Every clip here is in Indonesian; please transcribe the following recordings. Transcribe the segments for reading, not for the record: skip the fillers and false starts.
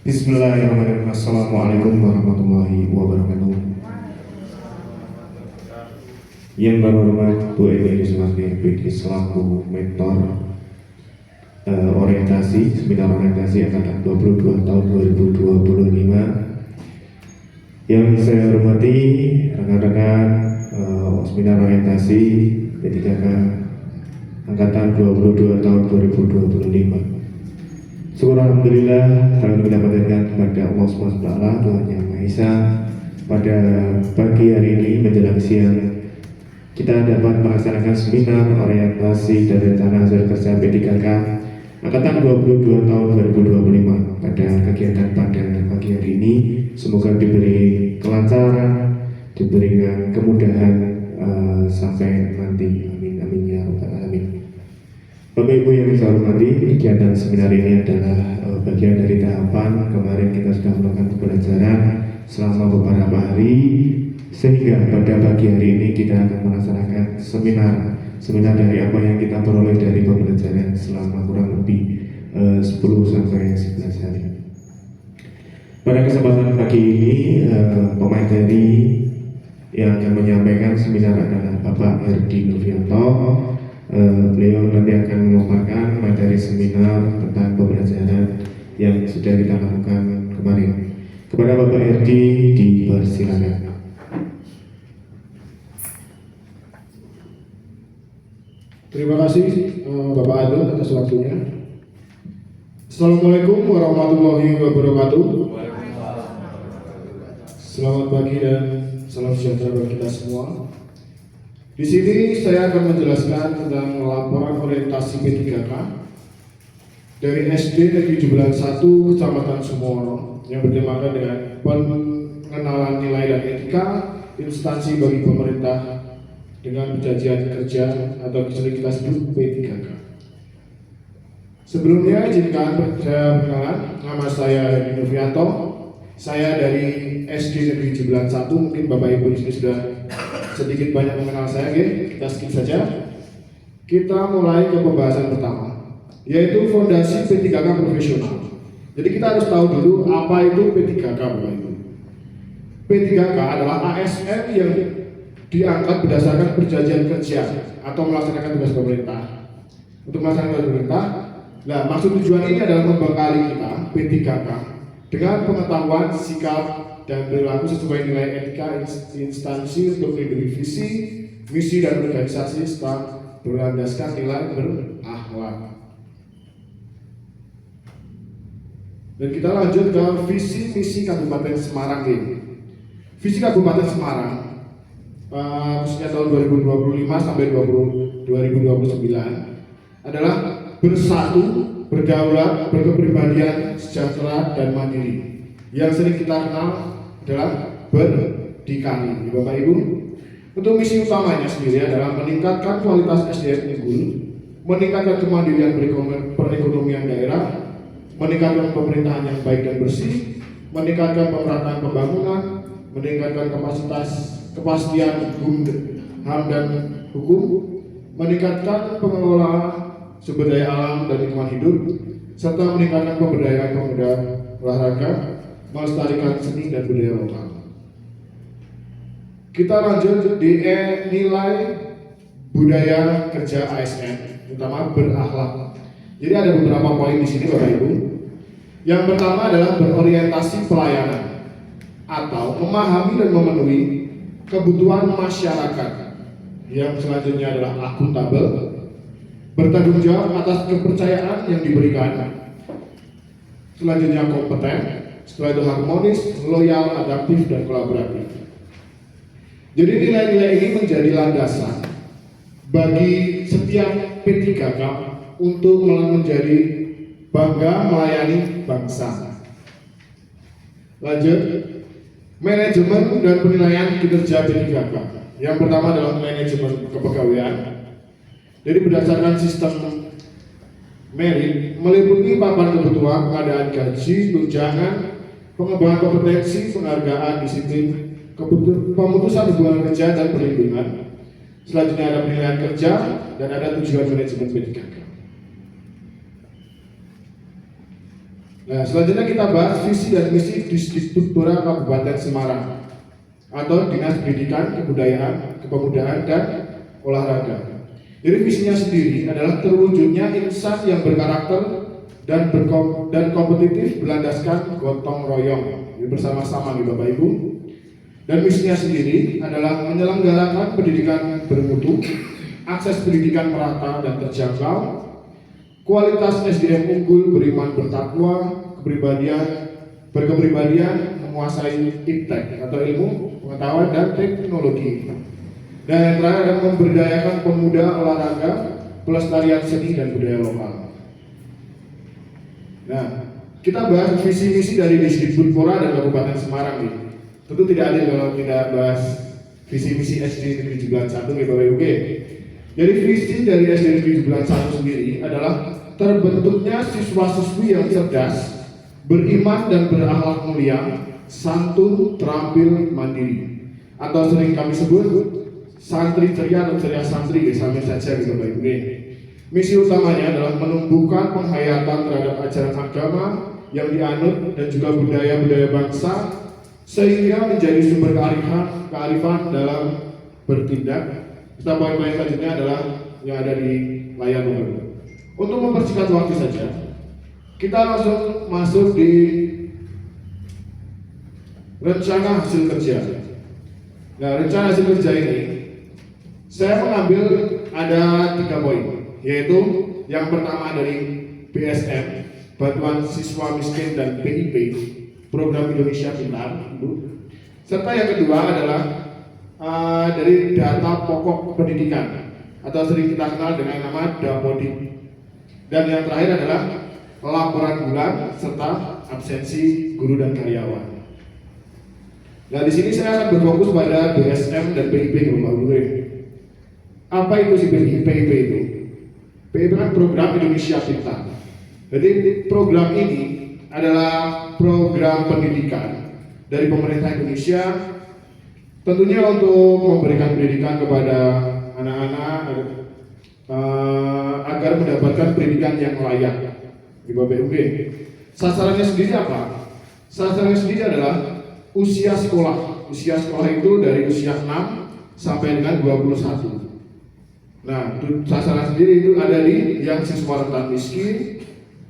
Bismillahirrahmanirrahim. Assalamualaikum warahmatullahi wabarakatuh. Yang berhormat Bu Eni Rismati PD selaku mentor orientasi seminar orientasi angkatan 22 tahun 2025. Yang saya hormati rekan-rekan seminar orientasi P3K angkatan 22 tahun 2025. Syukur alhamdulillah kami mendapatkan kepada Allah SWT Tuhan Yang Maha Esa pada pagi hari ini menjelang siang kita dapat melaksanakan seminar orientasi dan rencana hasil kerja P3K angkatan 22 tahun 2025 pada kegiatan pada pagi hari ini. Semoga diberi kelancaran, diberikan kemudahan sampai nanti. Amin amin ya rabbal alamin. Bapak Ibu yang saya hormati, kegiatan seminar ini adalah bagian dari tahapan kemarin kita sudah melakukan pembelajaran selama beberapa hari, sehingga pada pagi hari ini kita akan melaksanakan seminar dari apa yang kita peroleh dari pembelajaran selama kurang lebih 10 sampai 11 hari. Pada kesempatan pagi ini pemateri yang akan menyampaikan seminar adalah Bapak Herdi Novianto. Beliau nanti akan memaparkan materi seminar tentang pembelajaran yang sudah kita lakukan kemarin. Kepada Bapak Herdi dipersilakan. Terima kasih Bapak Adil atas waktunya. Assalamualaikum warahmatullahi wabarakatuh. Selamat pagi dan salam sejahtera bagi kita semua. Di sini saya akan menjelaskan tentang laporan orientasi P3K dari SD Negeri 1 Kecamatan Sumoro yang bertemakan dengan pengenalan nilai dan etika instansi bagi pemerintah dengan perjanjian kerja atau sering kita sebut P3K. Sebelumnya izinkan saya perkenalan, nama saya Herdi Novianto. Saya dari SD Negeri 1. Mungkin Bapak Ibu di sini sudah sedikit banyak mengenal saya, kita skip saja. Kita mulai ke pembahasan pertama, yaitu fondasi P3K profesional. Jadi kita harus tahu dulu apa itu P3K, Bapak Ibu. P3K adalah ASN yang diangkat berdasarkan perjanjian kerja atau melaksanakan tugas pemerintah. Untuk melaksanakan tugas pemerintah, nah maksud tujuan ini adalah membekali kita P3K dengan pengetahuan, sikap, dan perilaku sesuai nilai etika instansi untuk melindungi visi, misi, dan organisasi serta berlandaskan nilai berakhlak. Dan kita lanjut ke visi misi Kabupaten Semarang ini. Visi Kabupaten Semarang khususnya tahun 2025 sampai 2029 adalah bersatu, berdaulat, berkepribadian, sejahtera, dan mandiri. Yang sering kita kenal adalah berdikari, Bapak Ibu. Untuk misi utamanya sendiri adalah meningkatkan kualitas SDM unggul, meningkatkan kemandirian perekonomian daerah, meningkatkan pemerintahan yang baik dan bersih, meningkatkan pemerataan pembangunan, meningkatkan kepastian hukum HAM dan hukum, meningkatkan pengelolaan sumber daya alam dan lingkungan hidup, serta meningkatkan pemberdayaan pemuda olahraga, melestarikan seni dan budaya lokal. Kita lanjut di nilai budaya kerja ASN, terutama berakhlak. Jadi ada beberapa poin di sini Bapak Ibu. Yang pertama adalah berorientasi pelayanan atau memahami dan memenuhi kebutuhan masyarakat. Yang selanjutnya adalah akuntabel, bertanggung jawab atas kepercayaan yang diberikan. Selanjutnya kompeten, setelah itu harmonis, loyal, adaptif, dan kolaboratif. Jadi nilai-nilai ini menjadi landasan bagi setiap P3K untuk menjadi bangga melayani bangsa. Lanjut, manajemen dan penilaian kinerja P3K. Yang pertama adalah manajemen kepegawaian. Jadi berdasarkan sistem merit meliputi papan kebutuhan, pengadaan gaji, tunjangan, pengembangan kompetensi, penghargaan, disiplin, pemutusan hubungan kerja dan perlindungan. Selanjutnya ada penilaian kerja dan ada tujuan manajemen P3K. Nah, selanjutnya kita bahas visi dan misi Disdikbudpora Kabupaten Semarang atau Dinas Pendidikan, Kepemudaan, dan Olahraga. Jadi visinya sendiri adalah terwujudnya insan yang berkarakter dan kompetitif berlandaskan gotong royong. Jadi bersama-sama nih Bapak Ibu. Dan misinya sendiri adalah menyelenggarakan pendidikan bermutu, akses pendidikan merata dan terjangkau, kualitas SDM unggul, beriman bertakwa, berkepribadian, menguasai iptek atau ilmu, pengetahuan, dan teknologi. Dan yang terakhir adalah memberdayakan pemuda, olahraga, pelestarian seni dan budaya lokal. Nah, kita bahas visi misi dari Disdikbudpora dan Kabupaten Semarang nih. Tentu tidak adil kalau tidak bahas visi misi SD Negeri 71 nih Bapak Ibu. Jadi visi dari SD Negeri 71 sendiri adalah terbentuknya siswa-siswi yang cerdas, beriman dan berakhlak mulia, santun, terampil, mandiri, atau sering kami sebut santri ceria atau ceria santri, sama saja gitu Bapak Ibu. Misi utamanya adalah menumbuhkan penghayatan terhadap ajaran agama yang dianut dan juga budaya-budaya bangsa sehingga menjadi sumber kearifan dalam bertindak. Kita poin-poin selanjutnya adalah yang ada di layar Bapak Ibu. Untuk mempersingkat waktu saja, kita langsung masuk di rencana hasil kerja. Nah, rencana hasil kerja ini saya mengambil ada 3 poin, yaitu yang pertama dari BSM, Bantuan Siswa Miskin dan PIP, Program Indonesia Pintar, Ibu. Serta yang kedua adalah dari data pokok pendidikan atau sering kita kenal dengan nama Dapodik. Dan yang terakhir adalah laporan bulan serta absensi guru dan karyawan. Nah, di sini saya akan berfokus pada BSM dan PIP, Bapak Ibu. Apa itu si PIP itu? PIP kan Program Indonesia Pintar. Jadi program ini adalah program pendidikan dari pemerintah Indonesia, tentunya untuk memberikan pendidikan kepada anak-anak agar mendapatkan pendidikan yang layak di Bapak Ibu. Sasarannya sendiri apa? Sasarannya sendiri adalah usia sekolah. Usia sekolah itu dari usia 6 sampai dengan 21. Nah, sasaran sendiri itu ada di yang siswa rentan miskin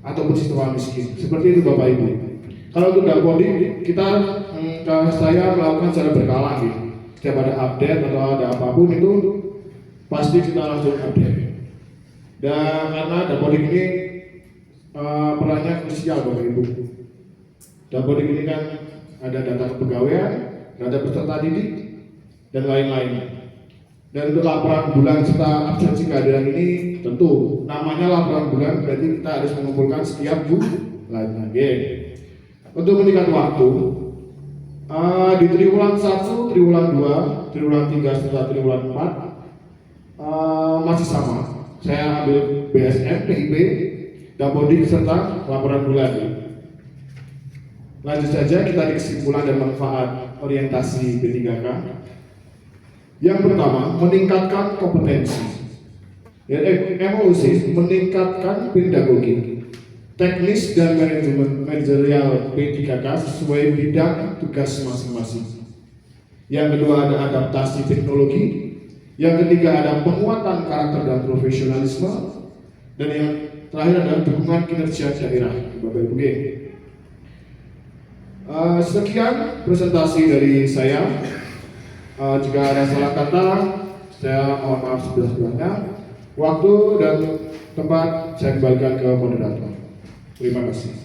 ataupun siswa miskin. Seperti itu Bapak Ibu. Kalau untuk Dapodik, saya melakukan secara berkala gitu. Setiap ada update atau ada apapun itu pasti kita langsung update. Dan karena Dapodik ini perannya krusial Bapak Ibu. Dapodik ini kan ada data kepegawaian, data peserta didik, dan lain-lain. Dan untuk laporan bulan serta absensi kehadiran ini tentu namanya laporan bulan, berarti kita harus mengumpulkan setiap bulan. Untuk meningkat waktu, di triwulan 1, triwulan 2, triwulan 3 serta triwulan 4 masih sama. Saya ambil BSM, PIP, Dapodik serta laporan bulan. Lanjut saja kita di kesimpulan dan manfaat orientasi P3K. Yang pertama, meningkatkan kompetensi. MOC meningkatkan pedagogi, teknis dan manajerial P3K sesuai bidang tugas masing-masing. Yang kedua ada adaptasi teknologi. Yang ketiga ada penguatan karakter dan profesionalisme. Dan yang terakhir adalah dukungan kinerja daerah, Bapak Ibu. Sekian presentasi dari saya. Jika ada salah kata, saya mohon maaf sebesar-besarnya. Waktu dan tempat saya kembalikan ke moderator. Terima kasih.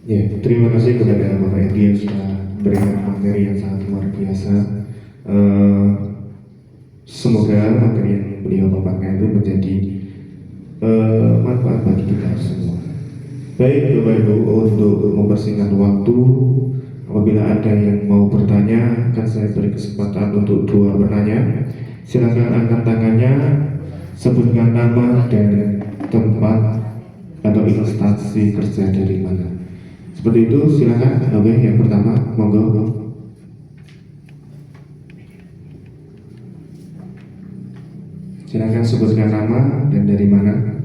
Ya, terima kasih kepada Bapak Edi yang sudah memberikan materi yang sangat luar biasa. Semoga materi yang beliau paparkan itu menjadi manfaat bagi kita semua. Baik Bapak Ibu, untuk mempersingkat waktu, apabila ada yang mau bertanya, akan saya beri kesempatan untuk 2 penanya. Silakan angkat tangannya, sebutkan nama dan tempat atau instansi kerja dari mana. Seperti itu, silakan. Oke, yang pertama, monggo. Silakan sebutkan nama dan dari mana.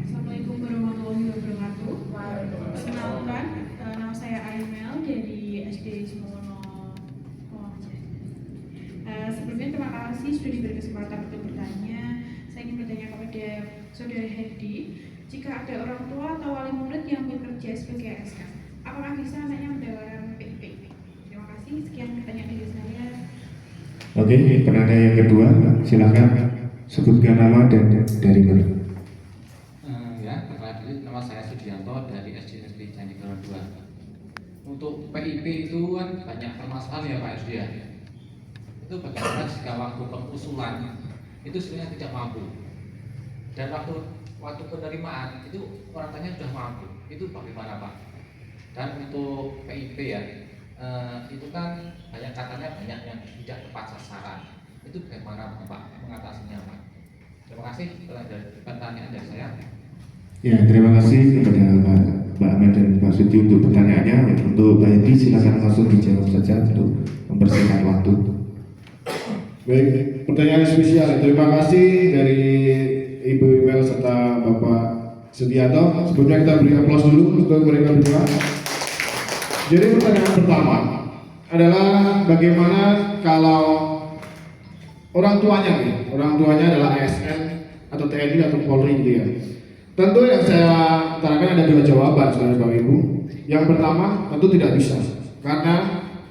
Assalamualaikum warahmatullahi wabarakatuh. Perkenalkan, kesempatan untuk bertanya. Saya ingin bertanya kepada Saudara Hedi, jika ada orang tua atau wali murid yang bekerja sebagai ASN, apakah bisa anaknya mendapatkan PIP? Terima kasih. Sekian pertanyaan dari saya. Oke, penanya yang kedua, silakan sebutkan nama dan dari mana. Ya, perkenalkan nama saya Sudianto dari SD Negeri Candipuro 2. Untuk PIP itu kan banyak permasalahan ya Pak SD ya. Itu bagaimana jika waktu pengusulan itu sebenarnya tidak mampu, dan waktu penerimaan itu orang tuanya sudah mampu, itu bagaimana Pak? Dan untuk PIP ya, itu kan banyak katanya banyak yang tidak tepat sasaran, itu bagaimana Pak mengatasinya Pak? Terima kasih pertanyaan dari saya. Ya, terima kasih kepada Mbak Ahmed dan Pak Sudi untuk pertanyaannya. Untuk Mbak Hedi, silakan langsung dijawab saja untuk mempersingkat waktu. Baik, pertanyaan spesial. Terima kasih dari Ibu Imel serta Bapak Sudianto. Sebelumnya kita beri aplaus dulu untuk mereka berdua. Jadi pertanyaan pertama adalah bagaimana kalau orang tuanya adalah ASN atau TNI atau Polri gitu ya. Tentu yang saya utarakan ada dua jawaban sebenarnya Bapak Ibu. Yang pertama tentu tidak bisa, karena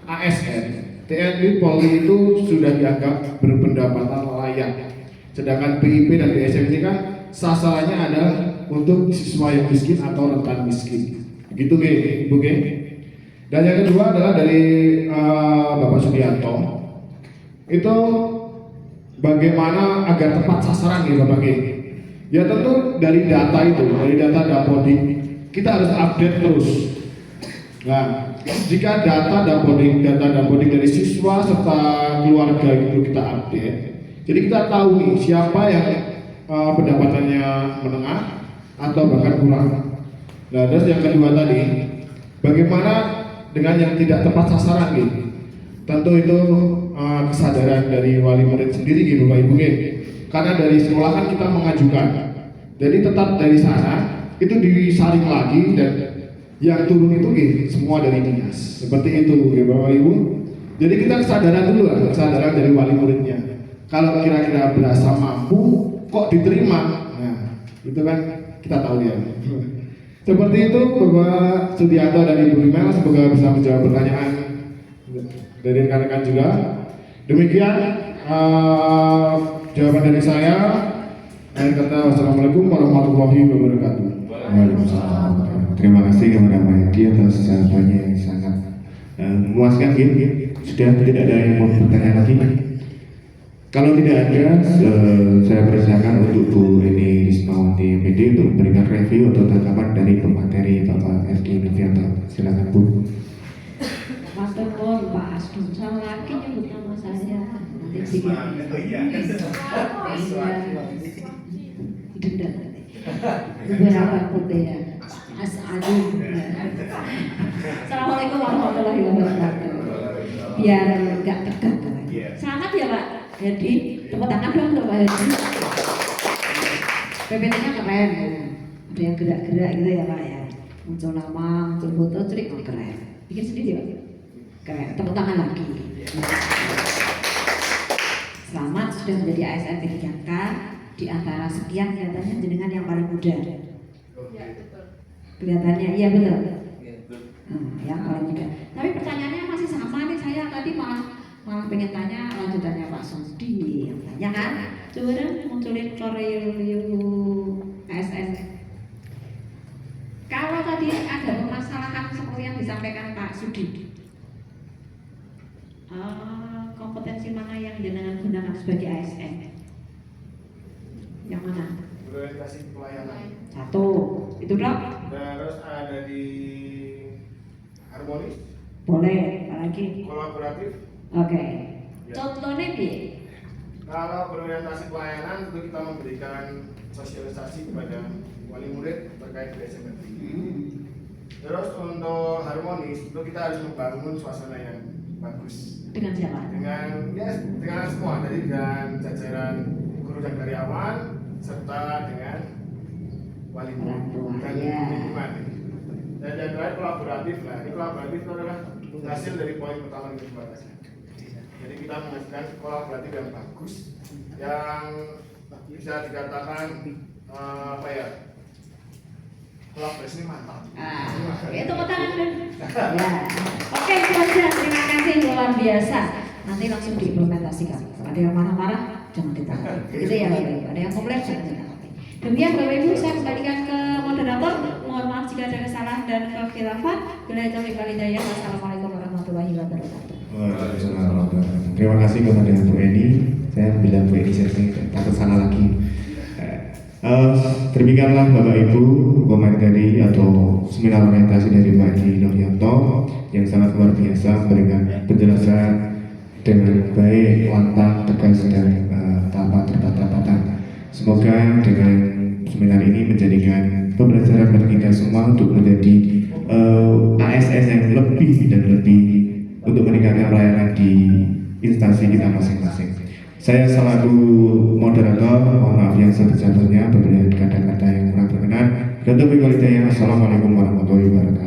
ASN, TNI, Polri itu sudah dianggap berpendapatan layak. Sedangkan PIP dan DSM ini kan sasarannya adalah untuk siswa yang miskin atau rentan miskin. Begitu Ibu G. Dan yang kedua adalah dari Bapak Sudianto. Itu bagaimana agar tepat sasaran nih Bapak G. Ya tentu dari data itu, dari data Dapodik kita harus update terus. Nah, jika data Dapodik dari siswa serta keluarga itu kita update, jadi kita tahu nih siapa yang pendapatannya menengah atau bahkan kurang. Nah, terus yang kedua tadi, bagaimana dengan yang tidak tepat sasaran gitu? Tentu itu kesadaran dari wali murid sendiri gitu Bapak Ibu gitu. Karena dari sekolah kan kita mengajukan, jadi tetap dari sana itu disaring lagi dan yang turun itu semua dari dinas, seperti itu Bapak Ibu. Jadi kita kesadaran dulu lah, kesadaran dari wali muridnya. Kalau kira-kira berasa mampu, kok diterima, nah itu kan kita tahu dia. Seperti itu Bapak Sudianto dan Ibu Imel, semoga bisa menjawab pertanyaan dari rekan-rekan juga. Demikian jawaban dari saya. Akhir kata, wassalamualaikum warahmatullahi wabarakatuh. Waalaikumsalam. Terima kasih kepada Mbak Hedi atas jawabannya yang sangat memuaskan. Sudah tidak ada yang mau bertanya lagi? Kalau tidak ada, saya persilakan untuk Bu Eni Rismawati MPD untuk memberikan review atau tanggapan dari pemateri Bapak Hedi Novianto. Silakan Bu. Matur Pak Asdun, salah lagi nyebut nama saya. Nanti denda beberapa putih ya. Assalamualaikum warahmatullahi wabarakatuh. Biar nggak tegang. Selamat ya Pak Hedi, tepuk tangan dong untuk Pak Hedi. PPT-nya keren ya. Ada yang gerak-gerak gitu ya Pak ya. Muncul nama, muncul foto, cerik keren. Bikin sendiri Pak. Keren, tepuk tangan lagi. Selamat sudah menjadi ASN P3K. Di antara sekian kelihatannya jenengan yang paling muda. Ya, betul. Kelihatannya, iya betul. Yang paling muda. Tapi pertanyaannya masih sama nih, saya tadi malah pengen tanya lanjutannya Pak Sudi. Ya kan? Coba dong munculin Koreo ASN. Kalau tadi ada permasalahan seperti yang disampaikan Pak Sudi, kompetensi mana yang jenengan gunakan sebagai ASN? Yang mana? Orientasi pelayanan. Satu, itu dok. Terus ada di harmonis. Boleh, apalagi? Kolaboratif. Oke. Ya. Contohnya bi? Kalau berorientasi pelayanan itu kita memberikan sosialisasi kepada wali murid terkait DSM. Terus untuk harmonis itu kita harus membangun suasana yang bagus. Dengan siapa? Dengan semua, dari dengan jajaran guru dan karyawan serta dengan wali murid dan lingkungan. Dan yang terakhir kolaboratif lah. Ini kolaboratif itu adalah hasil dari poin pertama yang kita bahas. Jadi kita menghasilkan kolaboratif yang bagus, yang bisa dikatakan apa ya, kolaborasi mantap. Itu tangan dulu. Ya. Oke, itu aja. Terima kasih luar biasa. Nanti langsung diimplementasikan. Ada yang marah-marah, jangan ditanggapi. Gitu ya, Bapak Ibu. Ada yang komplain, jangan ditanggapi. Demikian Bapak Ibu, saya kembalikan ke moderator. Mohon maaf jika ada kesalahan dan kekhilafan. Bila itu walhidayah. Wassalamualaikum warahmatullahi wabarakatuh. Waalaikumsalam warahmatullahi wabarakatuh. Terima kasih kepada Bu Eni. Saya bilang Bu Eni, saya takut salah lagi. Demikianlah Bapak Ibu pemateri atau seminar orientasi dari Pak Edi Nuryanto yang sangat luar biasa memberikan penjelasan dengan baik, lantang, tegas dan tanpa tertata-tata. Semoga dengan seminar ini menjadikan pembelajaran bagi kita semua untuk menjadi ASN yang lebih dan lebih untuk meningkatkan pelayanan di instansi kita masing-masing. Saya selaku moderator, mohon maaf yang sebesar-besarnya apabila ada kata-kata yang kurang berkenan. Assalamualaikum warahmatullahi wabarakatuh.